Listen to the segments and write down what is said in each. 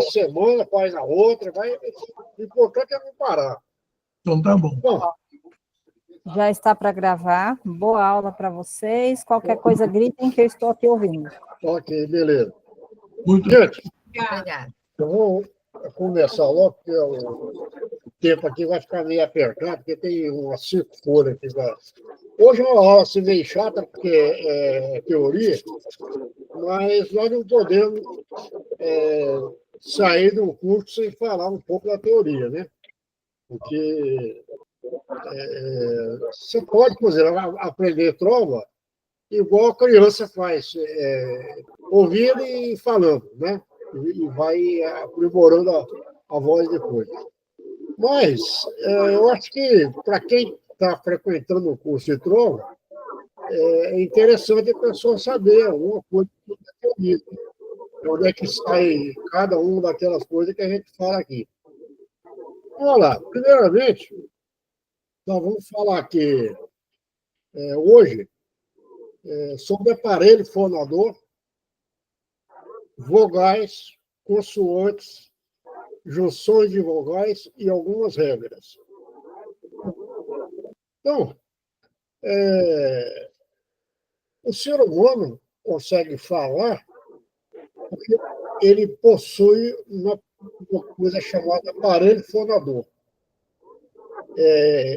semana, faz a outra, vai. O importante é não parar. Então tá bom. Bom, Já está para gravar. Boa aula para vocês. Qualquer coisa, gritem que eu estou aqui ouvindo. ok, beleza. Muito Gente, Obrigada. eu vou começar logo, porque o tempo aqui vai ficar meio apertado, porque tem umas 5 folhas aqui. Hoje é uma aula assim, meio chata, porque é teoria, mas nós não podemos sair do curso sem falar um pouco da teoria, né? Porque você pode, por exemplo, aprender trova igual a criança faz, ouvindo e falando, né? E vai aprimorando a voz depois. Mas eu acho que, para quem está frequentando o curso de trova, é interessante a pessoa saber alguma coisa sobre a teoria. Onde é que sai cada uma daquelas coisas que a gente fala aqui. Vamos lá. Primeiramente, nós vamos falar aqui hoje sobre aparelho fonador, vogais, consoantes, junções de vogais e algumas regras. Então, o ser humano consegue falar porque ele possui uma coisa chamada aparelho fonador.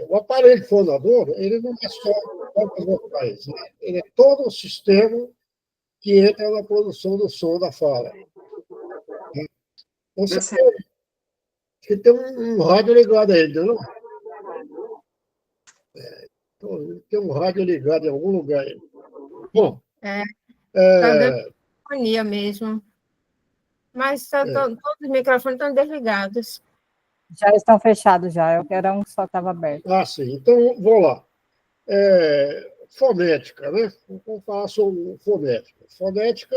O aparelho fonador, ele não é só cordas vocais, né? Ele é todo o sistema que entra na produção do som da fala. Então, você tem um rádio ligado aí, entendeu? Tem um rádio ligado em algum lugar aí. Bom. Está dando sintonia mesmo. Mas todos os microfones estão desligados. Já estão fechados, já. Eu era um que só estava aberto. Ah, sim. Então, vamos lá. Fonética, né? Vamos falar sobre fonética. Fonética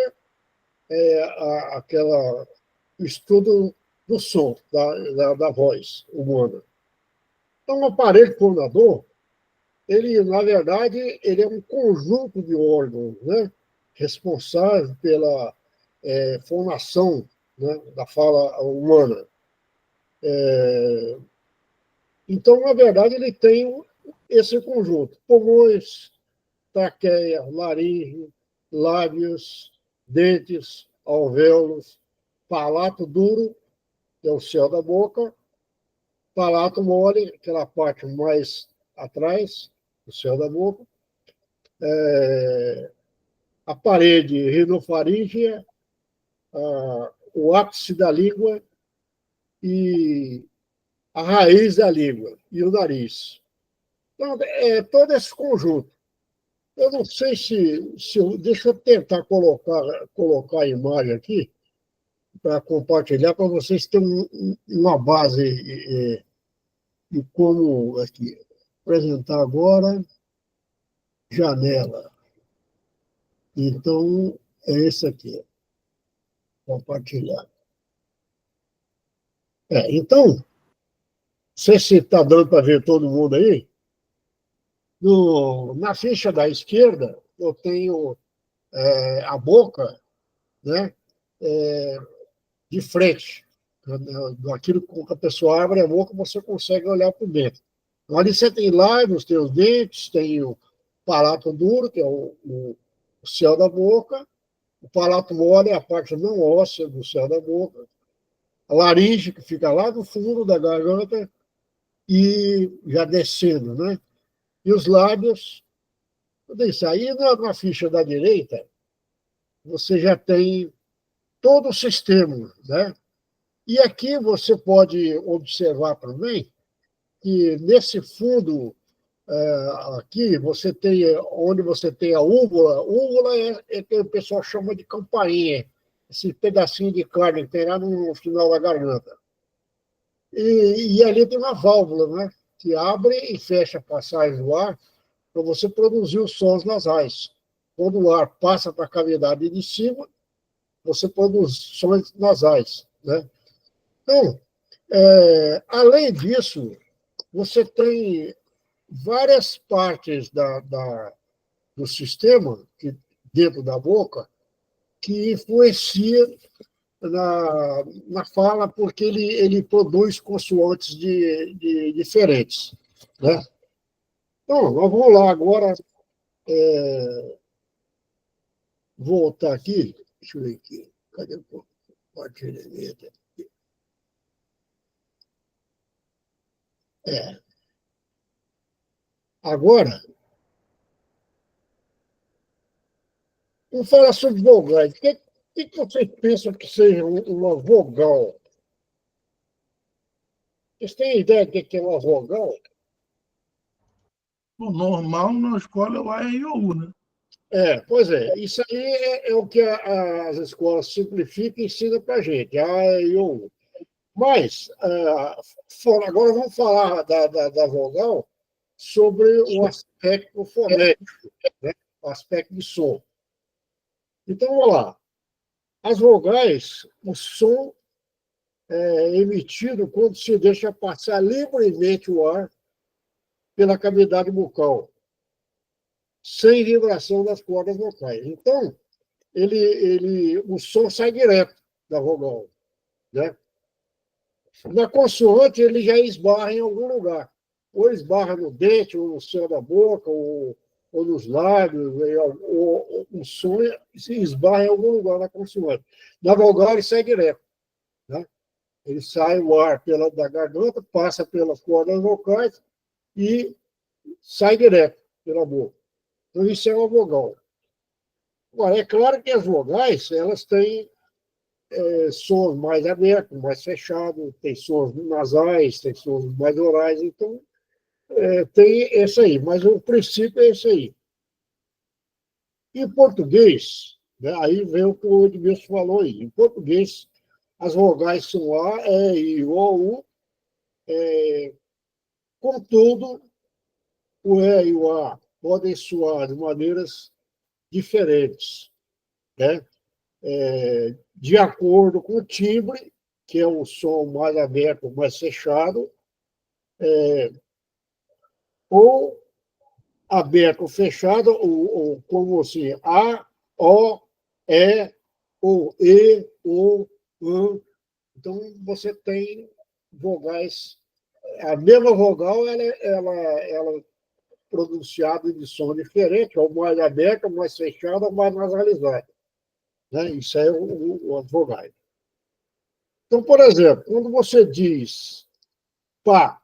é o estudo do som, da voz humana. Então, o aparelho fonador, ele, na verdade, ele é um conjunto de órgãos, né? Responsável pela fonação, né? Da fala humana. Então, na verdade, ele tem esse conjunto: pulmões, traqueia, laringe, lábios, dentes, alvéolos, palato duro, que é o céu da boca, palato mole, aquela parte mais atrás, do céu da boca, a parede rinofaríngea, o ápice da língua e a raiz da língua e o nariz. Então, todo esse conjunto. Eu não sei deixa eu tentar colocar a imagem aqui para compartilhar, para vocês terem uma base de como aqui, apresentar agora, janela. Então, é esse aqui, compartilhar. Então, não sei se está dando para ver todo mundo aí. Na ficha da esquerda, eu tenho a boca, né, de frente. Aquilo que a pessoa abre a boca, você consegue olhar por dentro. Então, ali você tem lábios, tem os dentes, tem o palato duro, que é o céu da boca, o palato mole é a parte não óssea do céu da boca, a laringe, que fica lá no fundo da garganta, e já descendo, né? E os lábios, tudo isso. Aí, na ficha da direita, você já tem todo o sistema, né? E aqui você pode observar também que nesse fundo aqui você tem, onde você tem a úvula é que o pessoal chama de campainha, esse pedacinho de carne que tem lá no final da garganta. E ali tem uma válvula, né, que abre e fecha a passagem do ar para você produzir os sons nasais. Quando o ar passa para a cavidade de cima, você produz sons nasais, né? Então, além disso, você tem várias partes do sistema, dentro da boca, que influenciam na fala porque ele produz consoantes diferentes. Né? Então, nós vamos lá agora voltar aqui. Deixa eu ver aqui. Cadê o compartilhamento? Agora, vamos falar sobre vogais. O que vocês pensam que seja uma vogal? Vocês têm ideia do que é uma vogal? O normal na escola é o A, E, I, O, U, né? Pois é. Isso aí é o que as escolas simplificam e ensinam para a gente. A, E, I, O, U. Mas, agora vamos falar da vogal sobre o aspecto fonético, né? O aspecto de som. Então, vamos lá. As vogais, o som é emitido quando se deixa passar livremente o ar pela cavidade bucal, sem vibração das cordas vocais. Então, o som sai direto da vogal. Né? Na consoante, ele já esbarra em algum lugar. Ou esbarra no dente, ou no céu da boca, ou nos lábios, ou o som se esbarra em algum lugar na consoante. Na vogal, ele sai direto. Né? Ele sai o ar da garganta, passa pelas cordas vocais e sai direto pela boca. Então, isso é uma vogal. Agora, é claro que as vogais, elas têm sons mais abertos, mais fechados, tem sons nasais, tem sons mais orais, então tem esse aí, mas o princípio é esse aí. Em português, né, aí vem o que o Edmilson falou aí, em português, as vogais são A, E, I, O, U, contudo, o E e o A podem soar de maneiras diferentes, né? De acordo com o timbre, que é o som mais aberto, mais fechado, ou aberto ou fechado, ou como assim, A, O, E, ou E, O, U. Então, você tem vogais. A mesma vogal, ela é pronunciada de som diferente, ou mais aberta, ou mais fechada, ou mais nasalizada. Né? Isso é as vogais. Então, por exemplo, quando você diz pá,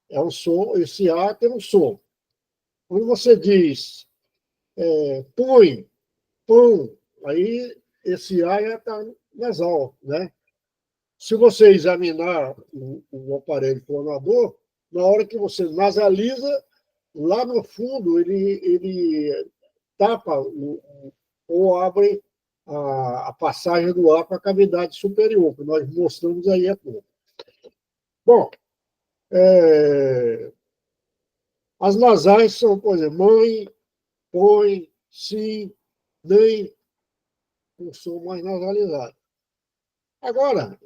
é um som, esse A tem um som. Quando você diz põe, pão, aí esse A já está nasal, né? Se você examinar o aparelho fonador, na hora que você nasaliza, lá no fundo ele tapa ou abre a passagem do ar para a cavidade superior, que nós mostramos aí há pouco. Bom, as nasais são, por exemplo, mãe, põe, sim, nem, um som mais nasalizado. Agora,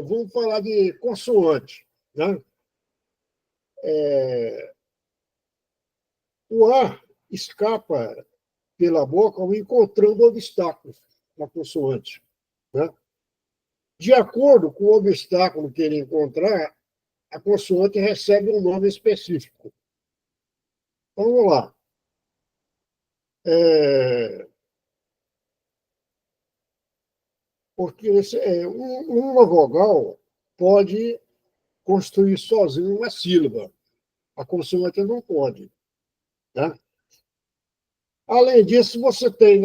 vamos falar de consoante. Né? O ar escapa pela boca encontrando obstáculos na consoante. Né? De acordo com o obstáculo que ele encontrar, a consoante recebe um nome específico. Então, vamos lá. Porque uma vogal pode construir sozinha uma sílaba. A consoante não pode. Né? Além disso, você tem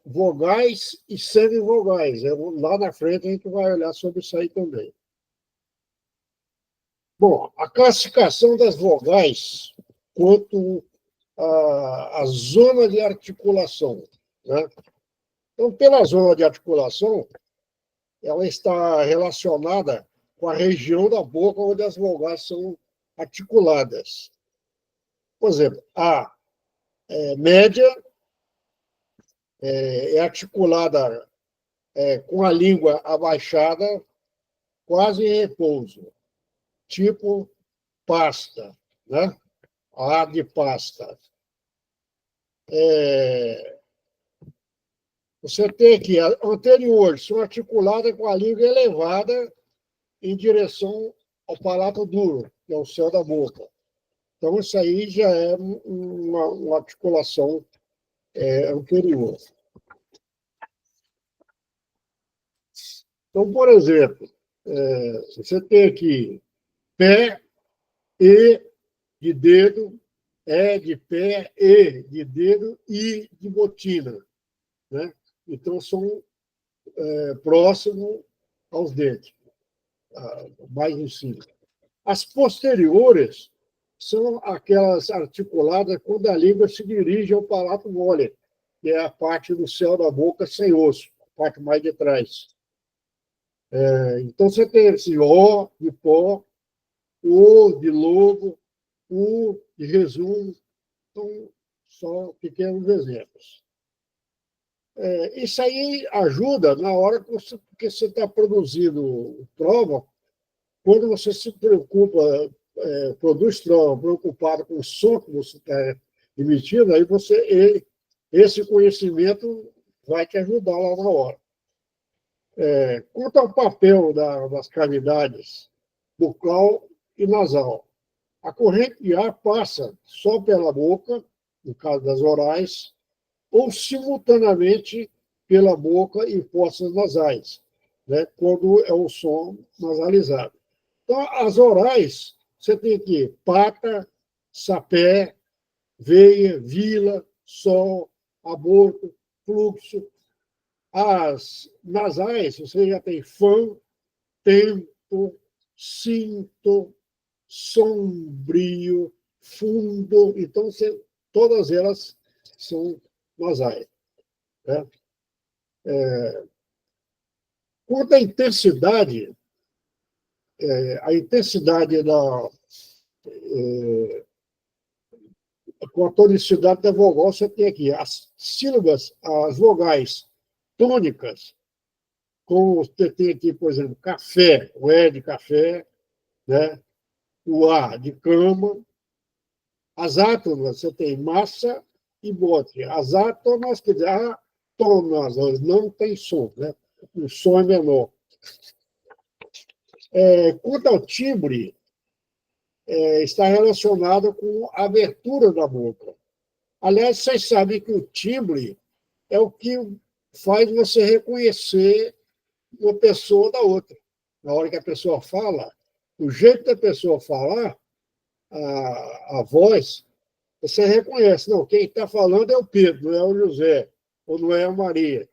vogais e semivogais. Lá na frente a gente vai olhar sobre isso aí também. Bom, a classificação das vogais quanto à zona de articulação. Né? Então, pela zona de articulação, ela está relacionada com a região da boca onde as vogais são articuladas. Por exemplo, a média é articulada com a língua abaixada, quase em repouso, tipo pasta, né? A de pasta. Você tem aqui, anteriores são articuladas com a língua elevada em direção ao palato duro, que é o céu da boca. Então, isso aí já é uma articulação anterior. Então, por exemplo, você tem aqui pé, E de dedo, E de pé, E de dedo, I de botina. Né? Então, são próximos aos dentes, mais em cima. As posteriores são aquelas articuladas quando a língua se dirige ao palato mole, que é a parte do céu da boca sem osso, a parte mais de trás. Então, você tem esse O de pó, O de lobo, U de resumo. Então, só pequenos exemplos. Isso aí ajuda na hora que você está produzindo prova, quando você se preocupa, produz prova preocupado com o som que você está emitindo, aí esse conhecimento vai te ajudar lá na hora. Quanto ao papel das cavidades bucal e nasal, a corrente de ar passa só pela boca, no caso das orais, ou simultaneamente pela boca e fossas nasais, né, quando é o som nasalizado. Então, as orais, você tem aqui pata, sapé, veia, vila, sol, aborto, fluxo. As nasais, você já tem fã, tempo, cinto, sombrio, fundo. Então, todas elas são nasais. Né? Quanto à intensidade, com a tonicidade da vogal, você tem aqui as sílabas, as vogais tônicas, como você tem aqui, por exemplo, café, o E de café, né? O A de cama. As átonas, você tem massa e bote. As átonas, quer dizer, átonas, não tem som, né? O som é menor. Quanto ao timbre, está relacionado com a abertura da boca. Aliás, vocês sabem que o timbre é o que faz você reconhecer uma pessoa da outra. Na hora que a pessoa fala, o jeito da pessoa falar, a voz, você reconhece. Não, quem está falando é o Pedro, não é o José, ou não é a Maria.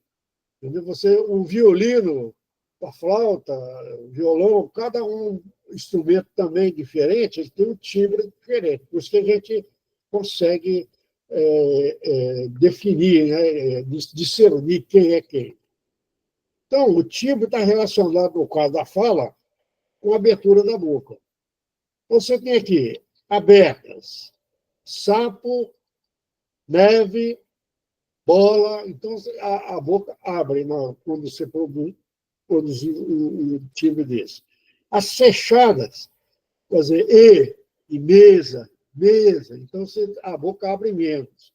Entendeu? O violino, a flauta, o violão, cada instrumento também diferente, ele tem um timbre diferente. Por isso que a gente consegue definir, né, discernir quem é quem. Então, o timbre está relacionado, no caso da fala, com a abertura da boca. Você tem aqui abertas, sapo, neve, bola. Então, a boca abre quando você produz um timbre desse. As fechadas, quer dizer, e mesa, mesa. Então, a boca abre menos.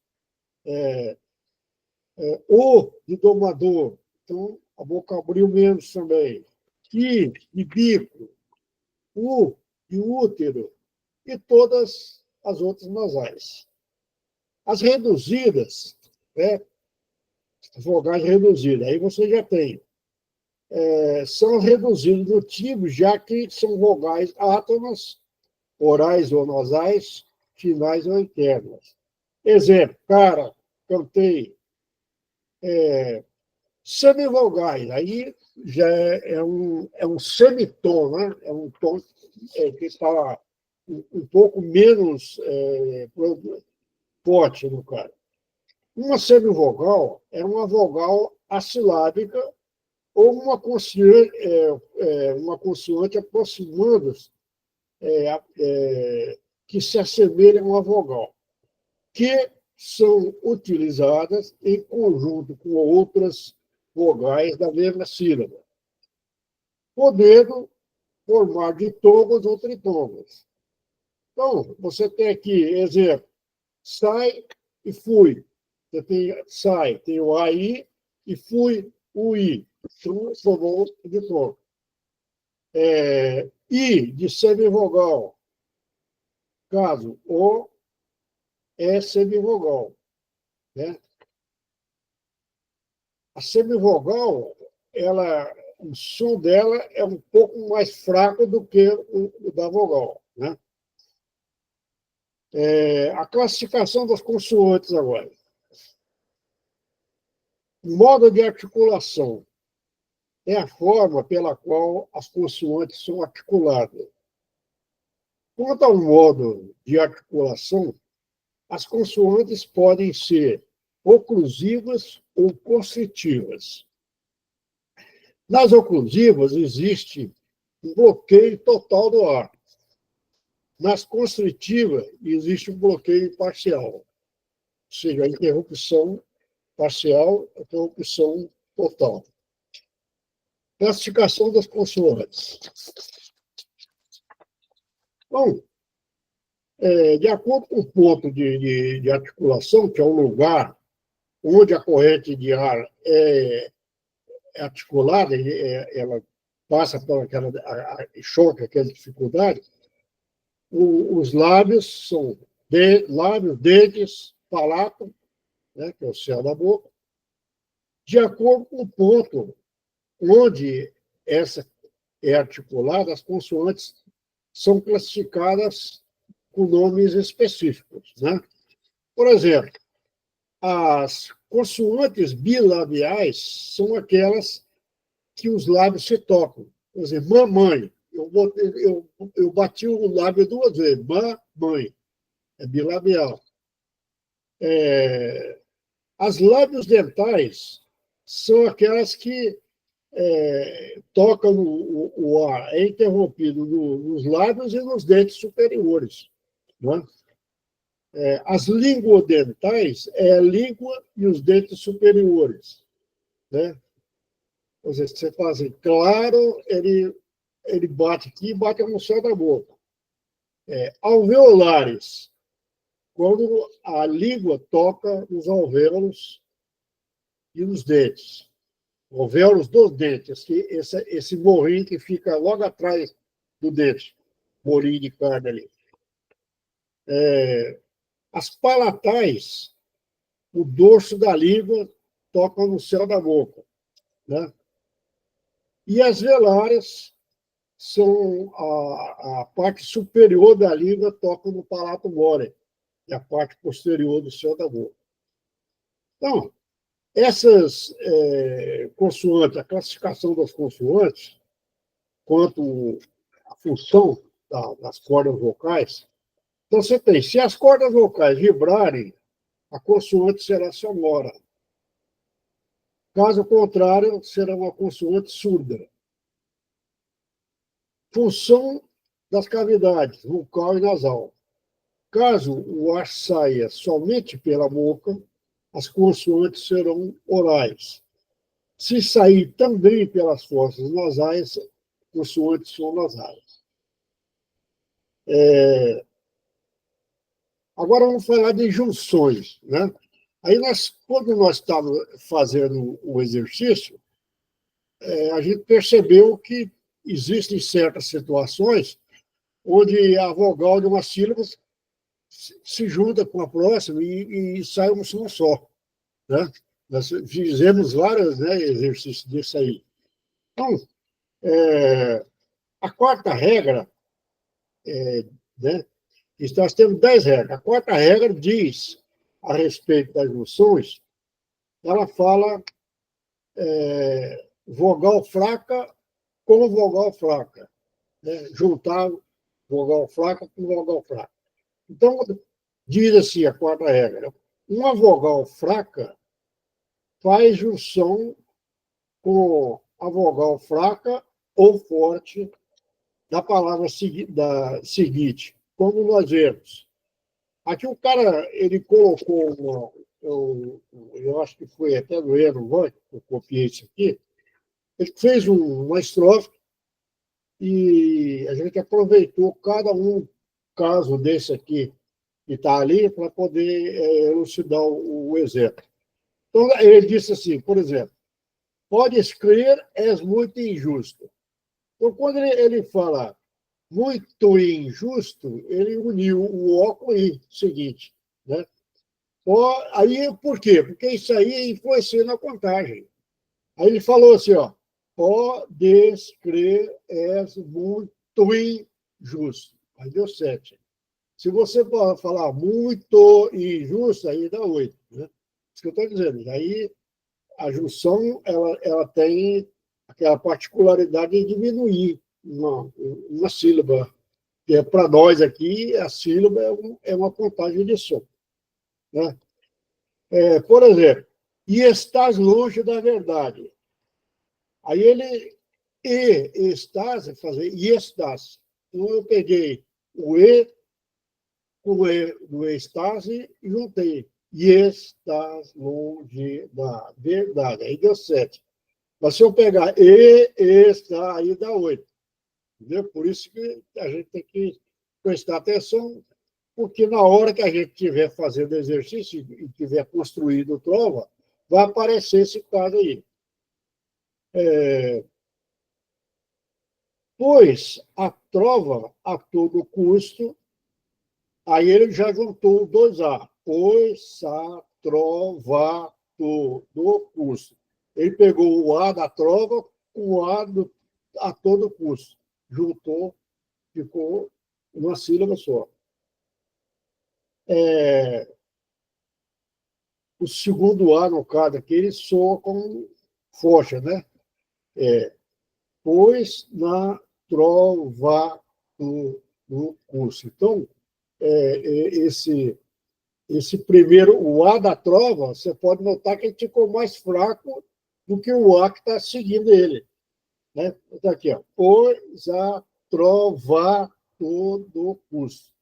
O de domador. Então, a boca abriu menos também. I de bico. U de útero. E todas as outras nasais. As reduzidas, né? As vogais reduzidas, aí você já tem. São reduzidas do timbre, já que são vogais átonas, orais ou nasais, finais ou internas. Exemplo, cara, cantei. Semivogais, aí já é um semitom, né? É um tom que está um pouco menos forte no cara. Uma semivogal é uma vogal assilábica ou uma consoante aproximando-se, que se assemelha a uma vogal, que são utilizadas em conjunto com outras vogais da mesma sílaba, podendo formar ditongos ou tritongos. Então, você tem aqui, exemplo, sai e fui. Você tem sai, tem o AI, e fui, ui. Formou de tronco. I, de semivogal. Caso O é semivogal. Né? A semivogal, o som dela é um pouco mais fraco do que o da vogal. Né? A classificação das consoantes agora. Modo de articulação é a forma pela qual as consoantes são articuladas. Quanto ao modo de articulação, as consoantes podem ser oclusivas ou constritivas. Nas oclusivas, existe um bloqueio total do ar. Nas constritivas, existe um bloqueio parcial, ou seja, a interrupção parcial, a interrupção total. Classificação das consoantes. Bom, de acordo com o ponto de articulação, que é o lugar onde a corrente de ar é articulada, ela passa por aquela choque, aquela dificuldade, os lábios são lábios, dentes, palato, né, que é o céu da boca, de acordo com o ponto onde essa é articulada, as consoantes são classificadas com nomes específicos. Né? Por exemplo, as consoantes bilabiais são aquelas que os lábios se tocam. Por exemplo, mamãe. Eu bati o lábio 2 vezes. Mamãe. É bilabial. As lábios dentais são aquelas que tocam o ar, é interrompido nos lábios e nos dentes superiores. Né? As linguodentais é a língua e os dentes superiores. Né? Ou seja, você faz assim, claro, ele bate aqui e bate no céu da boca. Alveolares, quando a língua toca nos alvéolos e nos dentes. Alvéolos dos dentes, que esse morrinho que fica logo atrás do dente, morrinho de carne ali. As palatais, o dorso da língua toca no céu da boca. Né? E as velárias são a parte superior da língua toca no palato more, e a parte posterior do céu da boca. Então, essas consoantes, a classificação das consoantes, quanto à função das cordas vocais, então você tem, se as cordas vocais vibrarem, a consoante será sonora. Caso contrário, será uma consoante surda. Função das cavidades, bucal e nasal. Caso o ar saia somente pela boca, as consoantes serão orais. Se sair também pelas fossas nasais, as consoantes são nasais. Agora vamos falar de junções. Né? Aí, quando nós estávamos fazendo o exercício, a gente percebeu que existem certas situações onde a vogal de uma sílaba se junta com a próxima e sai um som só. Né? Nós fizemos vários exercícios disso aí. Então, a quarta regra, né? Nós temos 10 regras. A quarta regra diz, a respeito das junções, ela fala vogal fraca com vogal fraca. Né? Juntar vogal fraca com vogal fraca. Então, diz assim a quarta regra. Uma vogal fraca faz junção com a vogal fraca ou forte da palavra seguinte. Como nós vemos. Aqui o cara, ele colocou eu acho que foi até no Eno, eu copiei isso aqui, ele fez uma estrofe e a gente aproveitou cada caso desse aqui que está ali para poder elucidar o exemplo. Então, ele disse assim, por exemplo, podes crer, és muito injusto. Então, quando ele fala muito injusto, ele uniu o O com o I, seguinte, né? Aí, por quê? Porque isso aí influencia na contagem. Aí ele falou assim, ó, podes crer, és muito injusto. Aí deu 7. Se você falar muito injusto, aí dá 8. Né? Isso que eu estou dizendo. Aí a junção ela tem aquela particularidade de diminuir uma sílaba. Que para nós aqui, a sílaba é uma contagem de som. Né? Por exemplo, e estás longe da verdade. Aí ele, e estás, fazer e estás. Então eu peguei o e com o e do estás e juntei. E estás longe da verdade. Aí deu 7. Mas se eu pegar e está, aí dá 8. Entendeu? Por isso que a gente tem que prestar atenção, porque na hora que a gente estiver fazendo exercício e estiver construindo prova, vai aparecer esse caso aí. Pois a trova a todo custo, aí ele já juntou dois A. Pois a trova todo custo. Ele pegou o A da trova com o A a todo custo. Juntou, ficou uma sílaba só. O segundo A, no caso aqui, ele soa com força, né? Pois na trova do curso. Então, esse primeiro, o A da trova, você pode notar que ele ficou mais fraco do que o A que está seguindo ele. Né? Então, aqui, ó. Pois a trova do curso.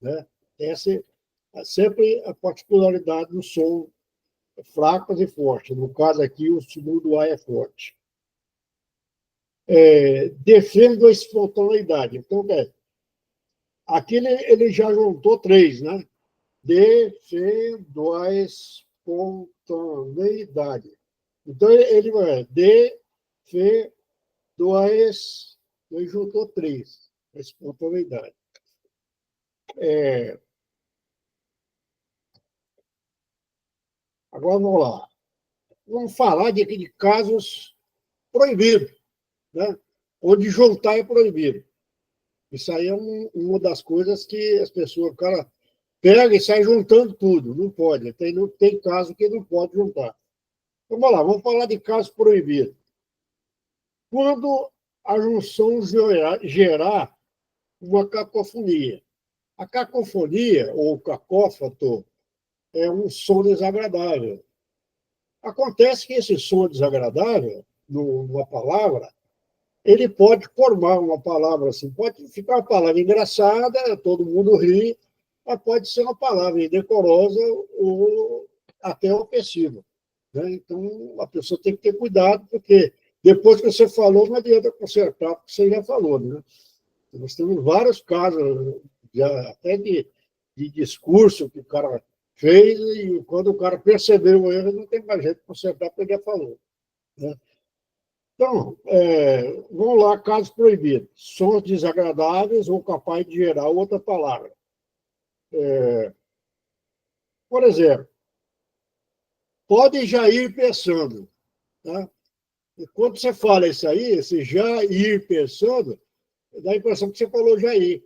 Né? Essa é sempre a particularidade do som fracos e fortes. No caso aqui, o segundo A é forte. Defendo a espontaneidade. Então, aqui ele já juntou 3, né? Defendo a espontaneidade. Então, ele vai defendo ele juntou 3, a espontaneidade. Agora, vamos lá. Vamos falar de casos proibidos, né? Onde juntar é proibido. Isso aí é uma das coisas que as pessoas, o cara pega e sai juntando tudo. Não pode. Tem caso que não pode juntar. Então, vamos lá, vamos falar de casos proibidos. Quando a junção gerar uma cacofonia. A cacofonia, ou cacófato, é um som desagradável. Acontece que esse som desagradável, numa palavra, ele pode formar uma palavra assim, pode ficar uma palavra engraçada, todo mundo ri, mas pode ser uma palavra indecorosa ou até ofensiva. Né? Então, a pessoa tem que ter cuidado, porque depois que você falou, não adianta consertar, porque você já falou. Né? Nós temos vários casos, até de discurso que o cara fez, e quando o cara percebeu o erro, não tem mais jeito de consertar, porque ele já falou. Né? Então, vamos lá, casos proibidos. Sons desagradáveis ou capazes de gerar outra palavra. Por exemplo, pode já ir pensando. Tá? E quando você fala isso aí, esse já ir pensando, dá a impressão que você falou já ir.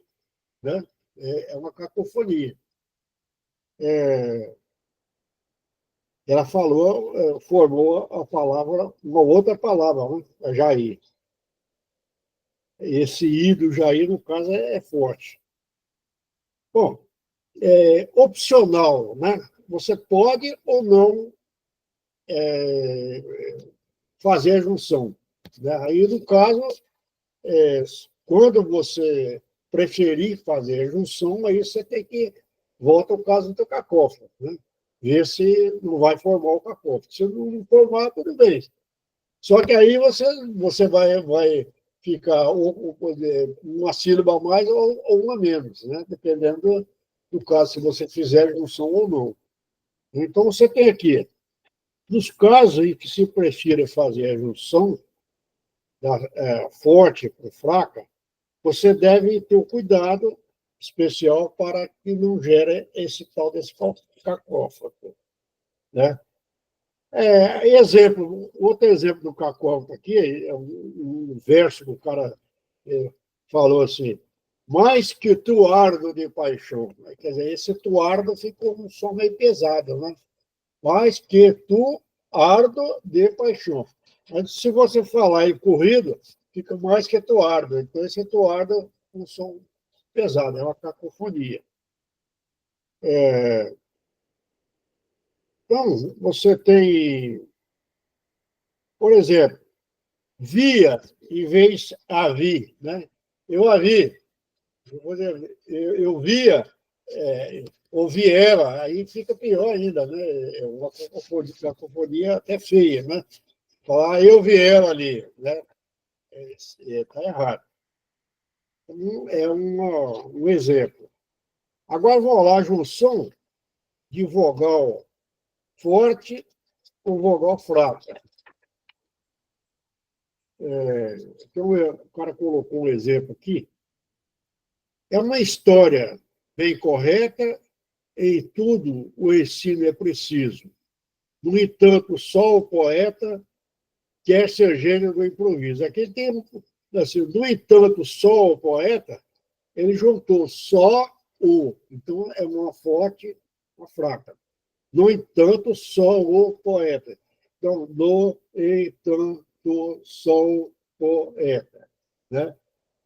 Né? É uma cacofonia. Ela formou a palavra, uma outra palavra, né? Jair. Esse I do Jair, no caso, é forte. Bom, opcional, né? Você pode ou não fazer a junção. Né? Aí, no caso, quando você preferir fazer a junção, aí você tem que volta ao caso do cacófato, né? Ver se não vai formar o cacófato. Se não formar, tudo bem. Só que aí você vai ficar uma sílaba a mais ou uma a menos, né? Dependendo do caso, se você fizer junção ou não. Então, você tem aqui Nos casos em que se prefira fazer a junção forte com fraca, você deve ter um cuidado especial para que não gere esse tal desse cacófato, né? Outro exemplo do cacófato aqui é um verso que o cara falou assim: mais que tu ardo de paixão. Quer dizer, esse tu ardo ficou um som meio pesado, né? Mais que tu ardo de paixão. Mas se você falar em corrido, fica mais que tu ardo. Então, esse tu ardo é um som pesado, é uma cacofonia. Então, você tem, por exemplo, via em vez de avi, né? Eu avi, eu via, ou viera, aí fica pior ainda, né? É uma cacofonia até feia, né? Falar, eu viera ali, né? Está errado. É um exemplo. Agora vamos lá, junção de vogal forte com vogal fraca. Então, o cara colocou um exemplo aqui. É uma história bem correta, em tudo o ensino é preciso. No entanto, só o poeta quer ser gênio do improviso. Aqui tem, assim, no entanto, só o poeta, ele juntou só o. Então, é uma forte, uma fraca. No entanto, só o poeta. Então, no entanto, só o poeta. Né?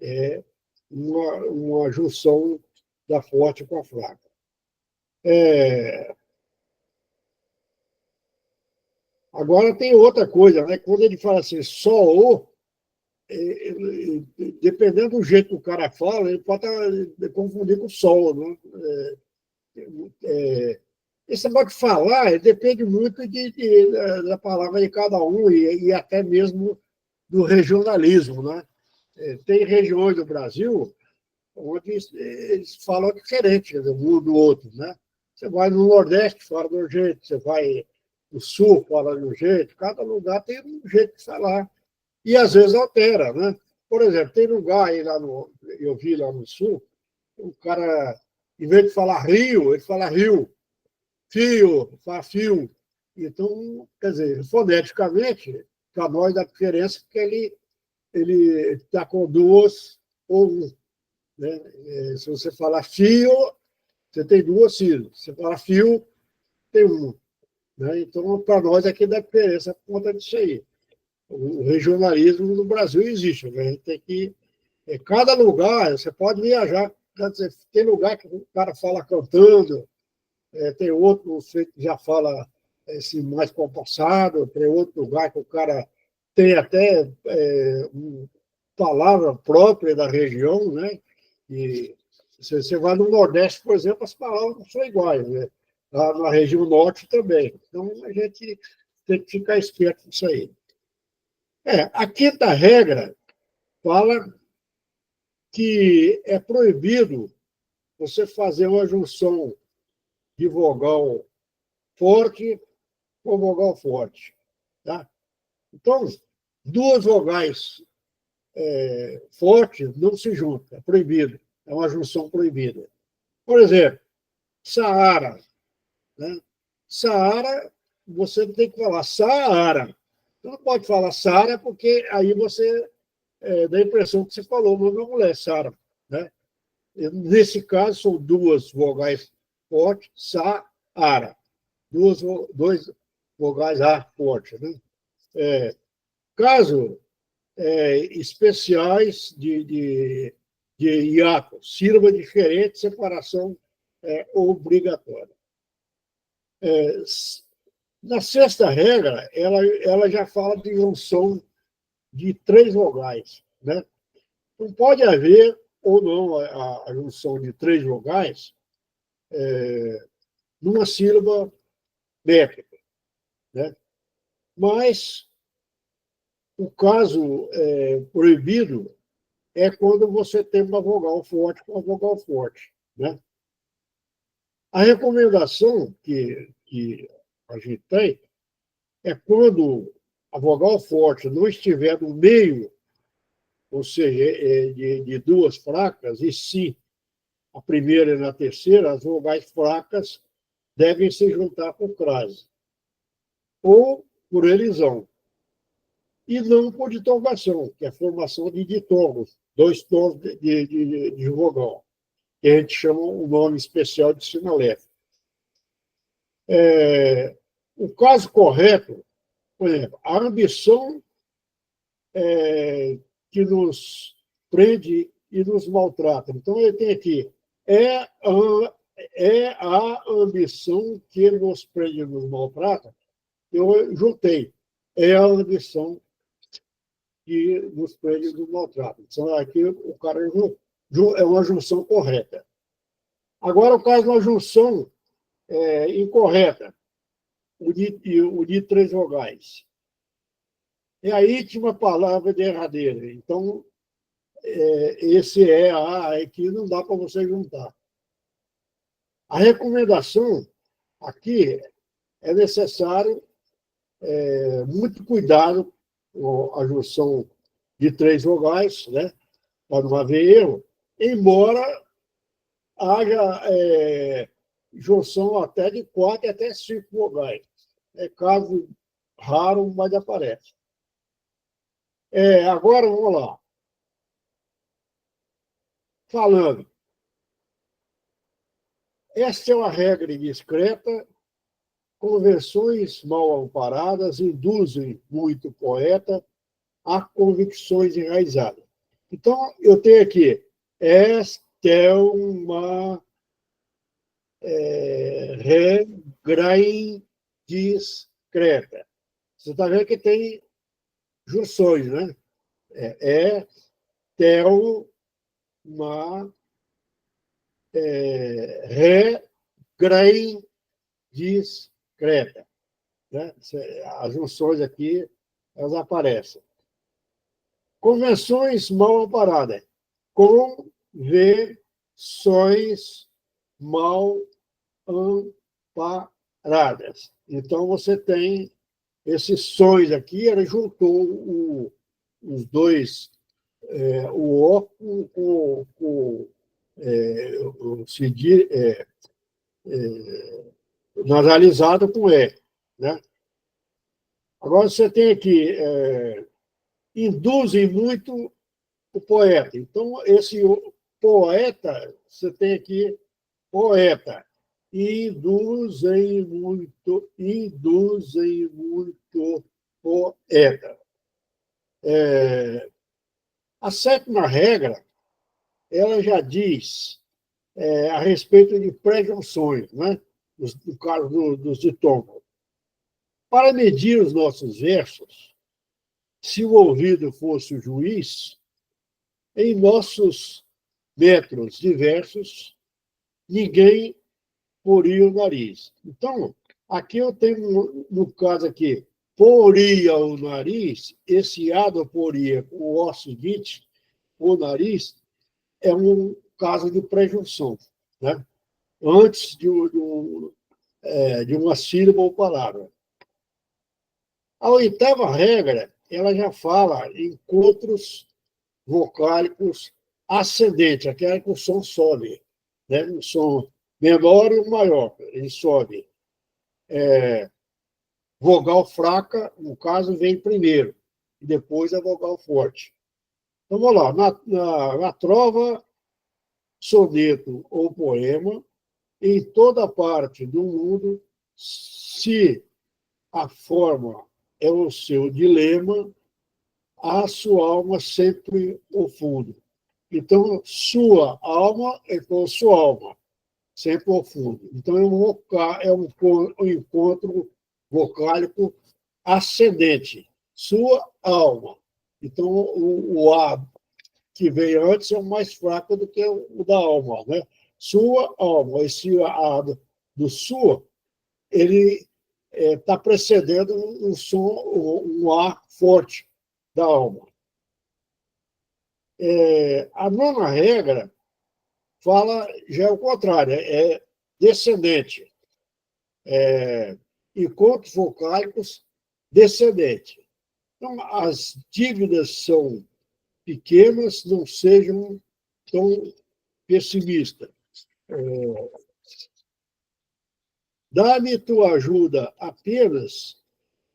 É uma junção da forte com a fraca. Agora tem outra coisa, né? Quando ele fala assim, só o, dependendo do jeito que o cara fala, ele pode confundir com sol, né? Esse negócio de falar depende muito da palavra de cada um e até mesmo do regionalismo, né? Tem regiões do Brasil onde eles falam diferente um do outro, né? Você vai no Nordeste, fala de um jeito, você vai no Sul, fala de um jeito, cada lugar tem um jeito de falar. E às vezes altera, né? Por exemplo, tem lugar aí eu vi lá no Sul, o cara, em vez de falar Rio, ele fala Rio, fio, fala fio. Então, quer dizer, foneticamente, para nós dá diferença porque ele está com duas ou um. Né? Se você falar fio, você tem duas sílabas. Se você falar fio, tem um. Né? Então, para nós aqui dá diferença por conta disso aí. O regionalismo no Brasil existe. Né? A gente tem que. Cada lugar, você pode viajar. Quer dizer, tem lugar que o cara fala cantando, tem outro que já fala assim, mais compassado, tem outro lugar que o cara tem até uma palavra própria da região, né? E se você vai no Nordeste, por exemplo, as palavras não são iguais, né? Lá na região Norte também. Então, a gente tem que ficar esperto nisso aí. A quinta regra fala que é proibido você fazer uma junção de vogal forte com vogal forte. Tá? Então, duas vogais fortes não se juntam, é proibido. É uma junção proibida. Por exemplo, Saara. Né? Saara, você tem que falar Saara. Você não pode falar Sara, porque aí você dá a impressão que você falou o nome da mulher, Sara. Né? Nesse caso, são duas vogais fortes, Saara. Dois vogais A forte. Né? Caso especiais de hiato, sílaba diferente, separação obrigatória. Na sexta regra, ela já fala de junção de três vogais. Né? Não pode haver ou não a junção de três vogais numa sílaba métrica. Né? Mas o caso proibido é quando você tem uma vogal forte com uma vogal forte. Né? A recomendação que a gente tem é quando a vogal forte não estiver no meio, ou seja, de duas fracas, e sim a primeira e na terceira, as vogais fracas devem se juntar com o crase, ou por elisão, e não por ditongação, que é a formação de ditongos, dois tons de vogal, que a gente chama o nome especial de sinalético. O caso correto, por exemplo, a ambição que nos prende e nos maltrata. Então, ele tem aqui, é a ambição que nos prende e nos maltrata. Eu juntei, é a ambição que nos prende e nos maltrata. Então, aqui o cara é uma junção correta. Agora, o caso da junção incorreta, o de três vogais. É a íntima palavra derradeira. Então, esse aqui não dá para você juntar. A recomendação aqui é necessário muito cuidado com a junção de três vogais, né, para não haver erro, embora haja junção até de 4 e até 5 vogais. É caso raro, mas aparece. Agora, vamos lá. Falando. Esta é uma regra indiscreta. Convenções mal amparadas induzem muito poeta a convicções enraizadas. Então, eu tenho aqui, esta é uma regra indiscreta. Você está vendo que tem junções, né? Uma regra indiscreta. Né? As junções aqui, elas aparecem. Convenções mal amparadas. Convenções mal amparadas. Então, você tem esses sons aqui, ele juntou os dois, o O com o nasalizado com E. Né? Agora, você tem aqui, induzem muito o poeta. Então, esse poeta, você tem aqui poeta. Induzem muito poeta. A sétima regra, ela já diz a respeito de pré-junções, né? No caso dos ditongos. Para medir os nossos versos, se o ouvido fosse o juiz, em nossos metros diversos, ninguém poria o nariz. Então, aqui eu tenho, no caso aqui, poria o nariz, esse A do poria, o O seguinte, o nariz, é um caso de pré-junção, né? Antes de uma sílaba ou palavra. A oitava regra, ela já fala em encontros vocálicos ascendentes, aquela que o som sobe, né? O som menor e o maior, ele sobe. Vogal fraca, no caso, vem primeiro, e depois a vogal forte. Então, vamos lá. Na trova, soneto ou poema, em toda parte do mundo, se a forma é o seu dilema, a sua alma sempre o fundo. Então, sua alma é com sua alma, sempre o fundo. Então, é um encontro vocálico ascendente, sua alma. Então, o A que veio antes é o mais fraco do que o da alma, né? Sua alma. Esse A do sua, ele está precedendo um som, um A forte da alma. A nona regra fala, já é o contrário, é descendente. Encontros vocálicos descendente. Então, as dívidas são pequenas, não sejam tão pessimistas. Dá-me tua ajuda apenas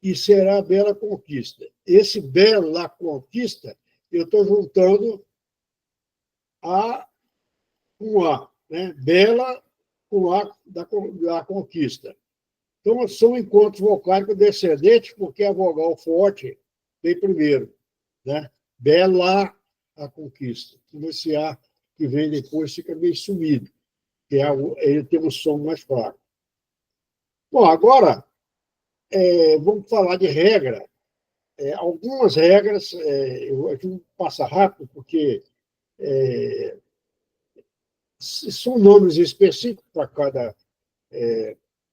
e será bela conquista. Esse bela conquista, eu estou juntando A com A, né? Bela com A da conquista. Então, são encontros vocálicos descendentes, porque a vogal forte vem primeiro, né? Bela a conquista. Então, esse A que vem depois fica meio sumido, que ele tem um som mais fraco. Bom, agora vamos falar de regra. Algumas regras, a gente passa rápido, porque são nomes específicos para cada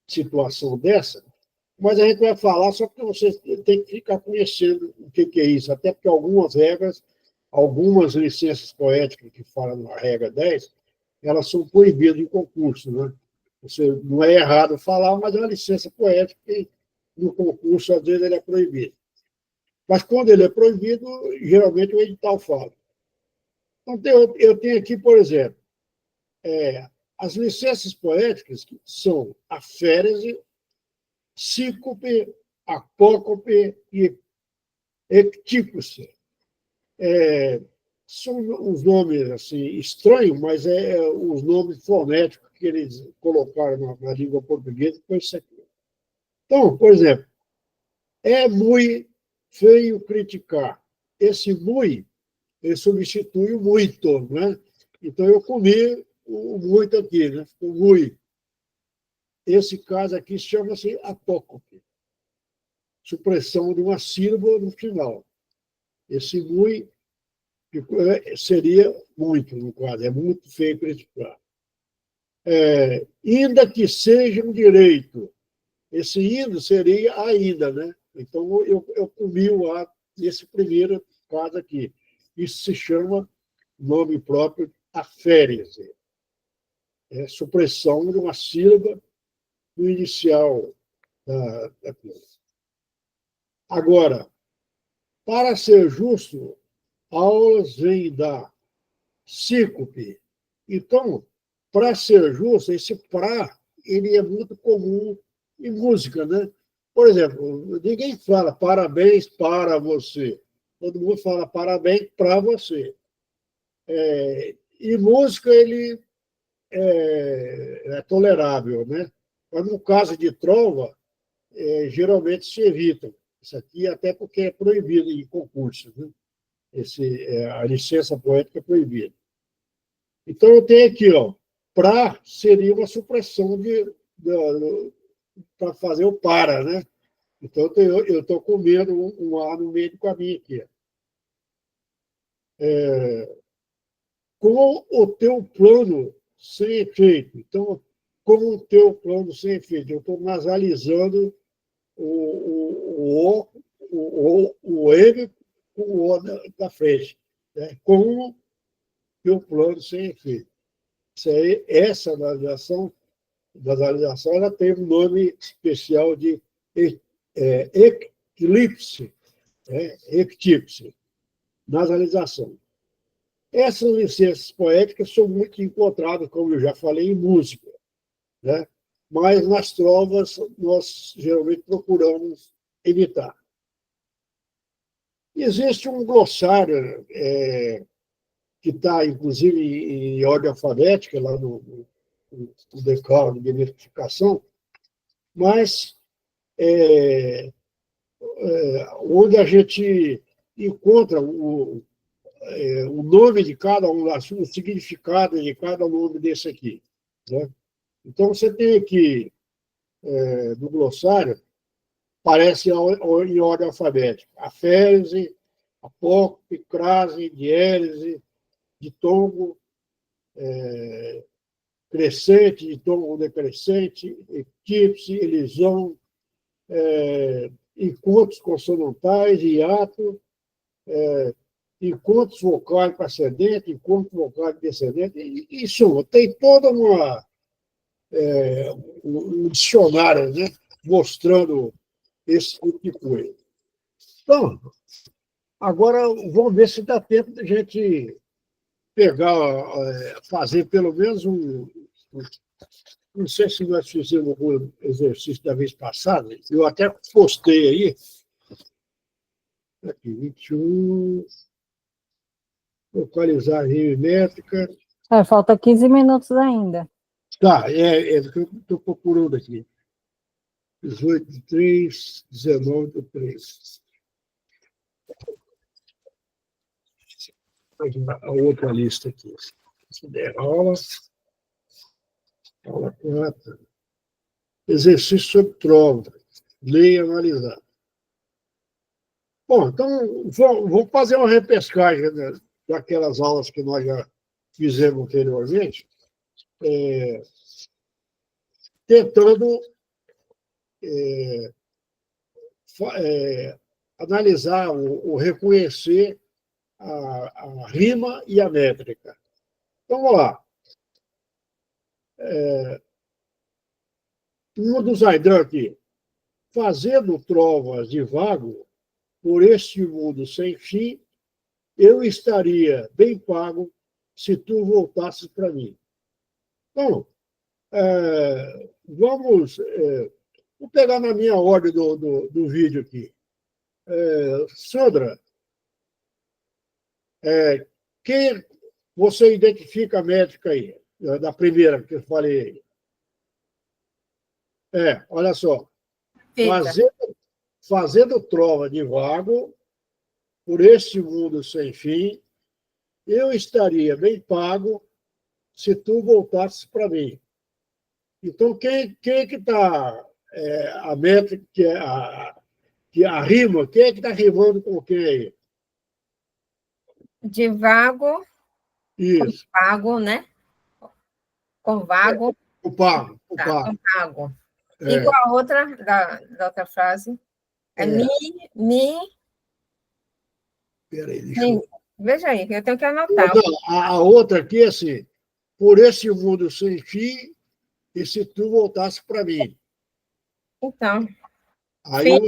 situação dessa, mas a gente vai falar só porque você tem que ficar conhecendo o que é isso, até porque algumas regras, algumas licenças poéticas que falam na regra 10, elas são proibidas em concurso, né? Você, não é errado falar, mas é uma licença poética que no concurso, às vezes, ele é proibido. Mas quando ele é proibido, geralmente o edital fala. Então, eu tenho aqui, por exemplo, as licenças poéticas que são a férese, síncope, apócope e ectípice. São uns nomes assim, estranhos, mas os nomes fonéticos que eles colocaram na língua portuguesa foi isso aqui. Então, por exemplo, é muito feio criticar. Esse muito, ele substitui o muito, né? Então, eu comi o muito aqui, né? O muito. Esse caso aqui chama-se apócope. Supressão de uma sílaba no final. Esse muito seria muito, no caso. É muito feio criticar. Ainda que seja um direito. Esse ainda seria ainda, né? Então, eu comi o A nesse primeiro caso aqui. Isso se chama, nome próprio, aférese. Supressão de uma sílaba no inicial da coisa. Agora, para ser justo, aulas vêm da síncope. Então, para ser justo, esse para, ele é muito comum em música, né? Por exemplo, ninguém fala parabéns para você. Todo mundo fala parabéns para você. E música, ele é tolerável, né? Mas no caso de trova, geralmente se evita. Isso aqui, até porque é proibido em concurso, né? A licença poética é proibida. Então, eu tenho aqui, ó, para seria uma supressão para fazer o para, né? Então, eu estou comendo um A no meio do caminho aqui. Com o teu plano sem efeito. Então, com o teu plano sem efeito. Eu estou nasalizando o M com o O da frente. Né? Com o teu plano sem efeito. Essa nasalização, ela tem um nome especial de eclipse, ectípice, nasalização. Essas licenças poéticas são muito encontradas, como eu já falei, em música, né? Mas nas trovas nós geralmente procuramos evitar. Existe um glossário que está, inclusive, em ordem alfabética, lá no decálogo de identificação, mas onde a gente encontra o nome de cada um, o significado de cada nome desse aqui. Né? Então, você tem aqui, no glossário, aparece em ordem alfabética. Aférese, apócope, crase, diérese, ditongo, crescente, ditongo decrescente, eclipse, elisão, encontros consonantais, hiato, encontros vocais ascendentes, encontros vocais descendentes, isso tem toda um dicionário, né, mostrando esse tipo de coisa. Então, agora vamos ver se dá tempo de a gente pegar, fazer pelo menos não sei se nós fizemos algum exercício da vez passada, eu até postei aí, aqui, 21, localizar a rima métrica. Falta 15 minutos ainda. Tá, é o que eu estou procurando aqui. 18 de 3, 19 de 3. A outra lista aqui. Aula 4. Exercício sobre trova. Ler e analisar. Bom, então, vou fazer uma repescagem, né, daquelas aulas que nós já fizemos anteriormente, tentando analisar ou reconhecer a rima e a métrica. Então, vamos lá. Um do Zaidan aqui. Fazendo trovas de vago por este mundo sem fim, eu estaria bem pago se tu voltasses para mim. Então, vamos pegar na minha ordem do vídeo aqui. Sandra, quem você identifica a métrica aí, da primeira que eu falei? Olha só. Fazendo trova de vago por este mundo sem fim, eu estaria bem pago se tu voltasses para mim. Então, quem que está a métrica, que a rima, quem é que está rimando com quem aí? De vago, Isso. com vago, né? Com vago. O pago. Com vago. É. Igual a outra, da outra frase. Me. Peraí, deixa eu... Veja aí, eu tenho que anotar. Não, a outra aqui é assim, por esse mundo sem fim, e se tu voltasse para mim. Então, Aí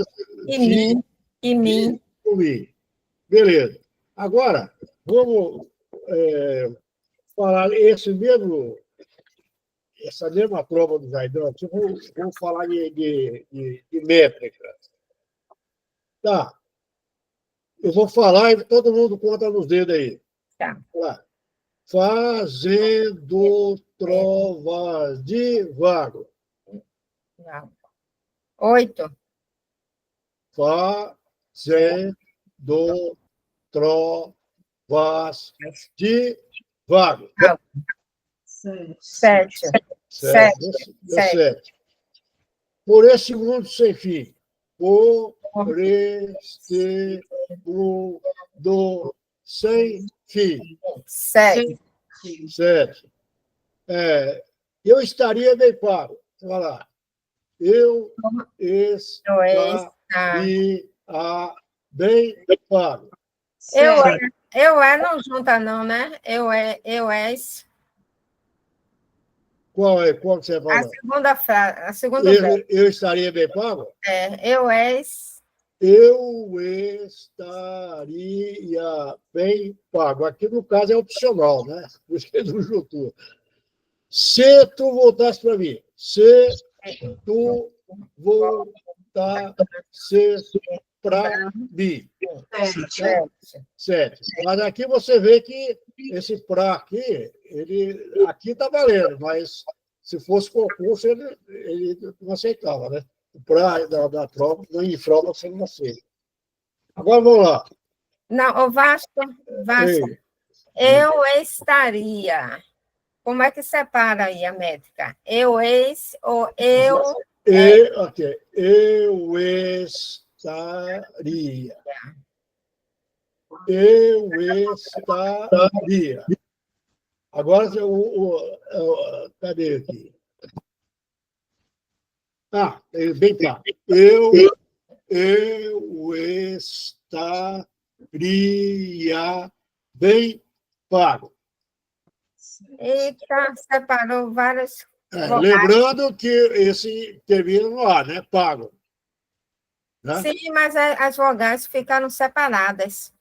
e mim. Beleza. Agora, vamos falar essa mesma prova do Zaidan, vamos falar de métrica. Tá. Eu vou falar e todo mundo conta nos dedos aí. Tá. Fazendo trovas de vago. 8. Fazendo trovas de vago. 7. 7. Por esse mundo sem fim. Por este mundo sem fim. 7. Eu estaria bem pago. Olha lá. Eu estaria bem pago. Não junta, não, né? Eu és. Qual que você vai falar? A segunda frase. A segunda eu estaria bem pago? Eu és. Eu estaria bem pago. Aqui, no caso, é opcional, né? Por isso que não juntou. Se tu voltasse para mim. Se tu voltasse para mim. 7. Mas aqui você vê que esse pra aqui, aqui está valendo, mas se fosse concurso, ele não aceitava, né? O pra da prova, em prova você não aceita. Agora vamos lá. Não, o Vasco, eu estaria. Como é que separa aí a métrica? Eu ou eu... Ok. Eu estaria. Agora, cadê aqui? Bem claro. Eu estaria bem pago. Eita, separou várias... Lembrando que esse termina no A, né? Pago. Né? Sim, mas as vogais ficaram separadas.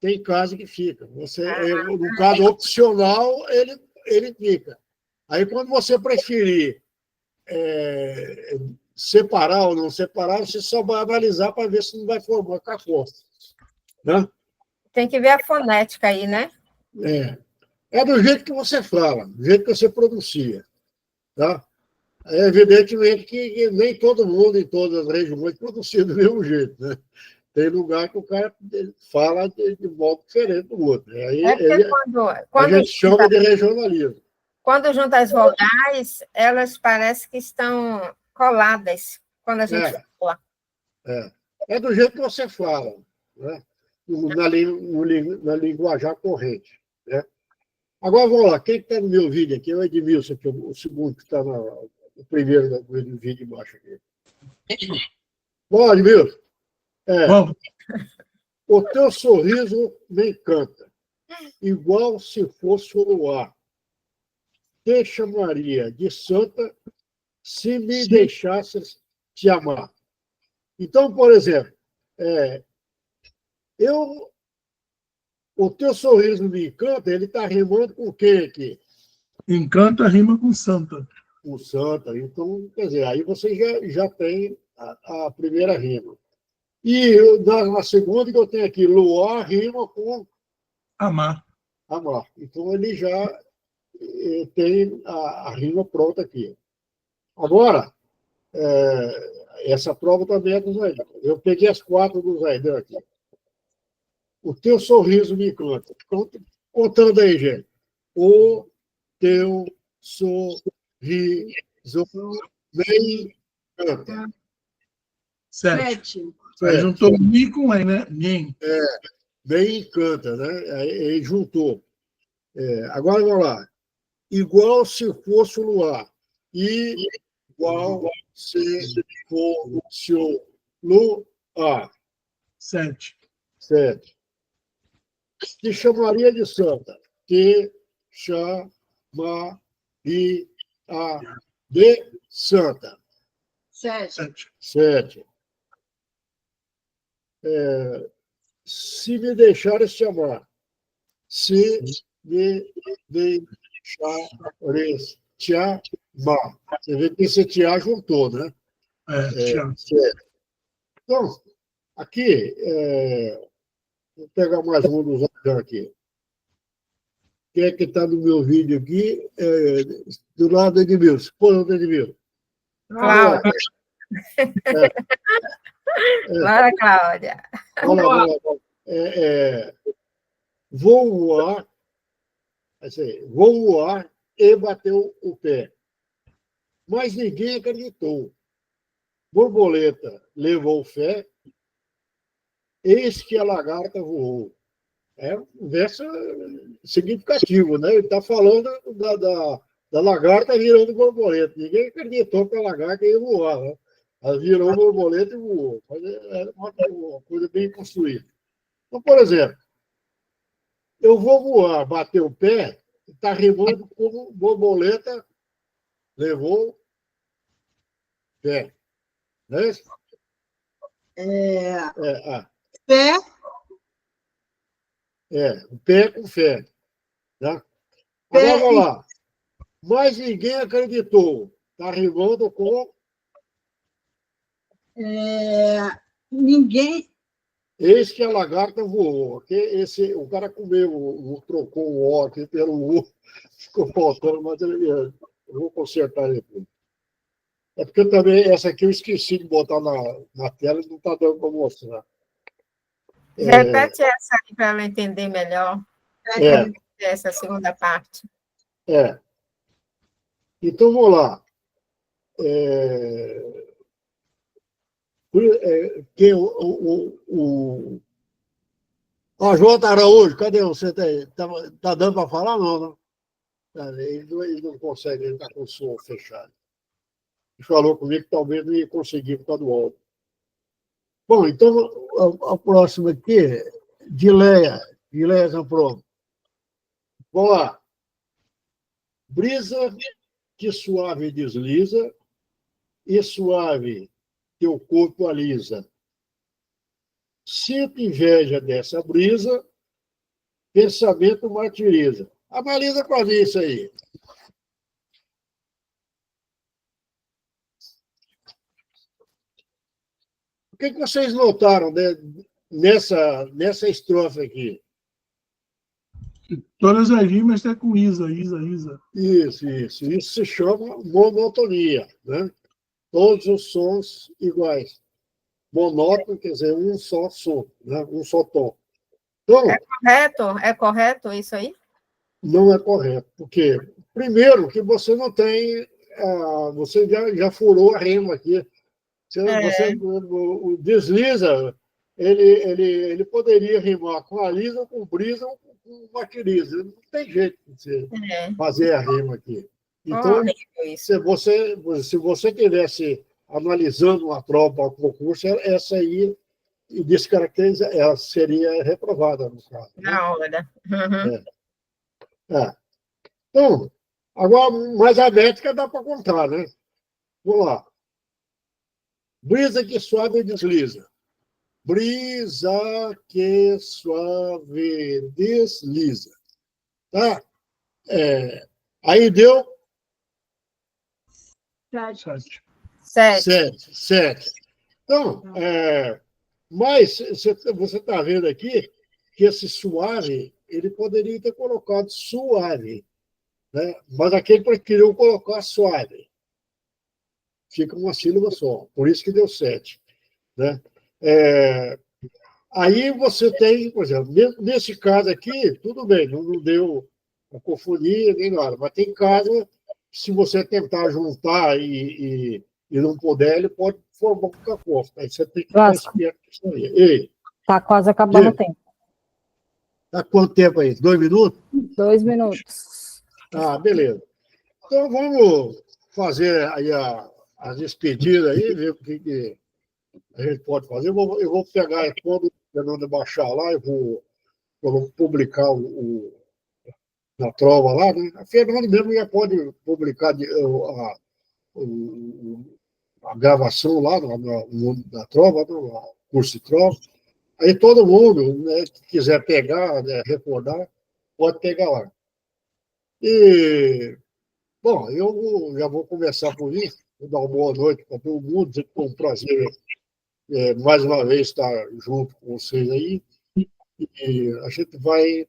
Tem caso que fica. No caso opcional, ele fica. Aí, quando você preferir separar ou não separar, você só vai analisar para ver se não vai formar cacó. Né? Tem que ver a fonética aí, né? É do jeito que você fala, do jeito que você pronuncia. Tá? É evidentemente que nem todo mundo, em todas as regiões, pronuncia do mesmo jeito. Né? Tem lugar que o cara fala de modo diferente do outro. Aí É porque a gente chama de regionalismo. Quando junta as vogais, elas parecem que estão coladas quando a gente fala. É do jeito que você fala, né? Na linguajar corrente. Né? Agora, vamos lá. Quem está no meu vídeo aqui é o Edmilson, que é o segundo que está no primeiro do vídeo embaixo aqui. Bom, Edmilson, Vamos. o teu sorriso me encanta, igual se fosse o luar. Te chamaria de santa se me deixasses te amar. Então, por exemplo, o teu sorriso me encanta, ele está rimando com quem aqui? Encanta rima com santa. Com santa. Então, quer dizer, aí você já tem a primeira rima. E na segunda que eu tenho aqui, luar rima com Amar. amar. Então, ele já tem a rima pronta aqui. Agora, essa prova também é do Zaidan. Eu peguei as 4 do Zaidan aqui. O teu sorriso me encanta. Contando aí, gente. O teu sorriso me encanta. 7. Aí juntou mi com e, né? Nin. Me encanta, né? Aí juntou. Agora, vamos lá. Igual se fosse o luar. Igual se fosse o luar. 7. 7. Te chamaria de santa. Te chamaria de santa. 7. 7. Se me deixares te amar. Se me deixares te amar. Você vê que esse te juntou, né? Certo. Então, aqui, vou pegar mais um dos outros aqui. Quem é que está no meu vídeo aqui? Do lado do Edmilson. Pô, do Edmilson. Cláudia. Bora, Cláudia. Vamos lá. Vou voar, vou voar e bateu o pé. Mas ninguém acreditou. Borboleta levou fé, eis que a lagarta voou. É um verso significativo, né? Ele está falando da lagarta virando borboleta. Ninguém acreditou que a lagarta ia voar, né? Ela virou borboleta e voou. Mas é uma coisa bem construída. Então, por exemplo, eu vou voar, bater o pé, está rimando como borboleta levou pé. Não é isso? Pé. Pé com fé. Tá? Agora vamos lá. Mas ninguém acreditou. Está rimando com. Ninguém. Eis que a lagarta voou. O cara comeu, trocou o O aqui pelo U, ficou faltando, mas eu vou consertar depois. É porque também essa aqui eu esqueci de botar na tela e não está dando para mostrar. Repete essa aí para ela entender melhor. Essa segunda parte. Então, vamos lá. Jota Araújo, cadê você? Tá dando para falar? Não. Ele não consegue, ele está com o som fechado. Ele falou comigo que talvez não ia conseguir por causa do áudio. Bom, então, a próxima aqui, Dileia Zampron. Vamos lá. Brisa que suave desliza e suave teu corpo alisa. Sinto inveja dessa brisa, pensamento martiriza. Analisa para mim isso aí. O que vocês notaram, né, nessa estrofe aqui? Todas as rimas estão com isa, isa, isa. Isso. Isso se chama monotonia, né? Todos os sons iguais. Monótono quer dizer um só som, né? Um só tom. Então, É correto isso aí? não é correto, porque, primeiro, que você não tem, você já furou a rima aqui. Você o desliza, ele poderia rimar com a lisa, com brisa ou com martiriza. Não tem jeito de você fazer a rima aqui. Então, se você tivesse analisando uma prova para o concurso, essa aí descaracteriza, ela seria reprovada, no caso. Na hora. Então, agora, mas a métrica dá para contar, né? Vamos lá. Brisa que suave desliza. Brisa que suave desliza. Tá? Aí deu 7. Então, mas você está vendo aqui que esse suave, ele poderia ter colocado suave, né? Mas aqui ele preferiu colocar suave. Fica uma sílaba só, por isso que deu 7. Né? Aí você tem, por exemplo, nesse caso aqui, tudo bem, não deu cacofonia nem nada, mas tem caso, se você tentar juntar e não puder, ele pode formar um cacófono. Aí você tem que ficar esperto com isso aí. Ei, está quase acabando o tempo. Está quanto tempo aí? 2 minutos? 2 minutos. Beleza. Então vamos fazer aí as despedidas aí, ver o que a gente pode fazer. Eu vou pegar, quando o Fernando baixar lá, eu vou publicar na trova lá, né? A Fernando mesmo já pode publicar a gravação lá na trova, no curso de trova. Aí todo mundo, né, que quiser pegar, né, recordar, pode pegar lá. E, bom, eu já vou começar por isso, vou dar uma boa noite para todo mundo, dizer que foi um prazer mais uma vez estar junto com vocês aí. E a gente vai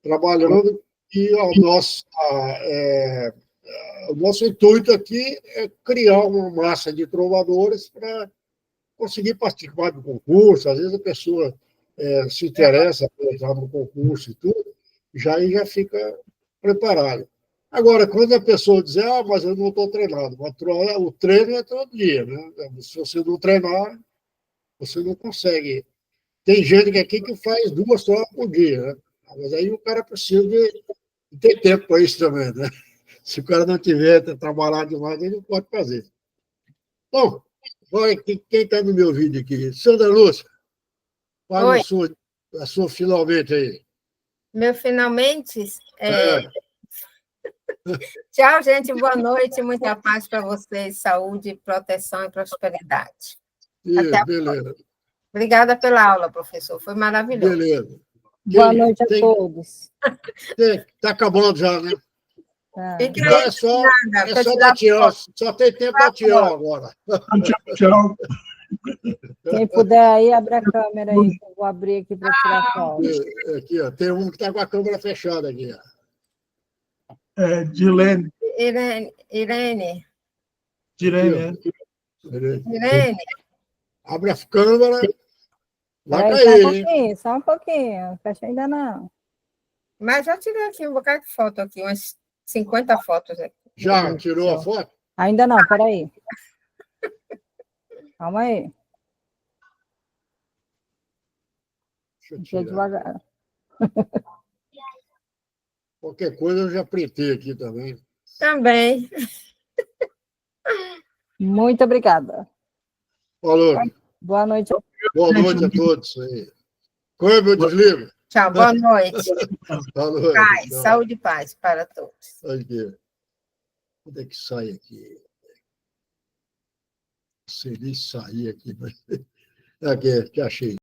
trabalhando e o nosso intuito aqui é criar uma massa de trovadores para conseguir participar do concurso. Às vezes a pessoa se interessa por entrar no concurso e tudo, já fica preparado. Agora, quando a pessoa diz, mas eu não estou treinado, o treino é todo dia, né? Se você não treinar, você não consegue. Tem gente aqui que faz 2 provas por dia, né? Mas aí o cara precisa de ter tempo para isso também, né? Se o cara não tiver trabalhado demais, ele não pode fazer. Bom, quem está no meu vídeo aqui? Sandra Lúcia, fala a sua finalmente aí. Meu finalmente? Tchau, gente. Boa noite. Muita paz para vocês. Saúde, proteção e prosperidade. Beleza. Obrigada pela aula, professor. Foi maravilhoso. Beleza. Boa noite a todos. Está acabando já, né? Fique aí, é só dar tchau. Só tem tempo para tchau agora. Tchau. Quem puder aí, abre a câmera aí, que eu vou abrir aqui para tirar foto. Aqui, ó, tem um que está com a câmera fechada aqui. Dilene. Irene. Irene. Abre a câmera. Vai cair, só um pouquinho. Fecha ainda não. Mas já tirei aqui um bocado de foto aqui, umas 50 fotos aqui. Já tirou a foto? Ainda não, peraí. Calma aí. Deixa eu devagar. Qualquer coisa eu já printei aqui também. Também. Muito obrigada. Falou. Boa noite. Boa noite a todos. Câmbio, desliga. Tchau, boa noite. Falou. Paz, saúde e paz para todos. Aqui. Onde é que sai aqui? sei nem sair aqui. Aqui, que achei.